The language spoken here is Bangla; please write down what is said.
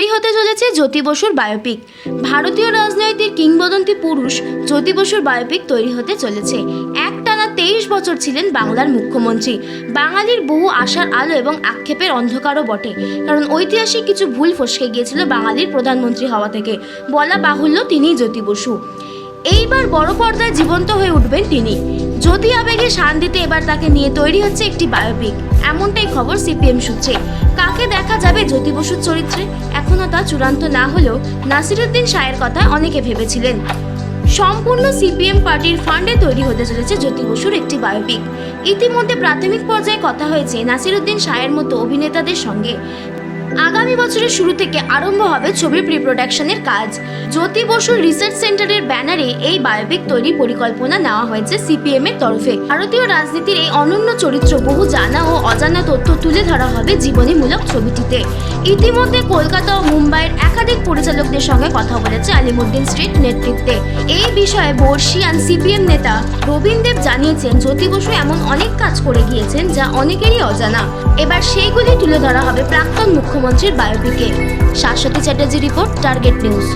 তৈরি হতে চলেছে জ্যোতি বসুর বায়োপিক। ভারতীয় রাজনৈতিক কিংবদন্তি পুরুষ জ্যোতি বসুর বায়োপিক তৈরি হতে চলেছে। একটানা 23 বছর ছিলেন বাংলার মুখ্যমন্ত্রী। বাঙালির বহু আশার আলো এবং আক্ষেপের অন্ধকারও বটে, কারণ ঐতিহাসিক কিছু ভুল ফসকে গিয়েছিল বাঙালির প্রধানমন্ত্রী হওয়া থেকে। বলা বাহুল্য তিনিই জ্যোতি বসু। এইবার বড় পর্দায় জীবন্ত হয়ে উঠবেন তিনি। জ্যোতি আবেগে শান দিতে এবার তাকে নিয়ে তৈরি হচ্ছে একটি বায়োপিক, এমনটাই খবর সিপিএম সূত্রে। কাকে দেখা যাবে জ্যোতি বসুর চরিত্রে এখনও তা চূড়ান্ত না হলেও নাসিরুদ্দিন শাহের কথা অনেকে ভেবেছিলেন। সম্পূর্ণ সিপিএম পার্টির ফান্ডে তৈরি হতে চলেছে জ্যোতি বসুর একটি বায়োপিক। ইতিমধ্যে প্রাথমিক পর্যায়ে কথা হয়েছে নাসিরুদ্দিন শাহের মতো অভিনেতাদের সঙ্গে। আগামী বছরের শুরু থেকে আরম্ভ হবে ছবির প্রি প্রোডাকশনের কাজ। জ্যোতি বসুর রিসার্চ সেন্টারের ব্যানারে এই বায়োপিক তৈরির পরিকল্পনা নেওয়া হয়েছে সিপিএম এর তরফে। ভারতীয় রাজনীতির এই অনন্য চরিত্র, বহু জানা ও অজানা তথ্য তুলে ধরা হবে জীবনীমূলক ছবিটিতে। ইতিমধ্যে কলকাতা ও মুম্বাইয়ের একাধিক পরিচালকদের সঙ্গে কথা বলেছে আলিমুদ্দিন স্ট্রিট নেতৃত্বে। এই বিষয়ে বর্ষিয়ান সিপিএম নেতা রবীন দেব জানিয়েছেন, জ্যোতি বসু এমন অনেক কাজ করে গিয়েছেন যা অনেকেরই অজানা। এবার সেইগুলি তুলে ধরা হবে প্রাক্তন মুখ্যমন্ত্রীর বায়োপিকে। Shashwati Chatterjee report, target news.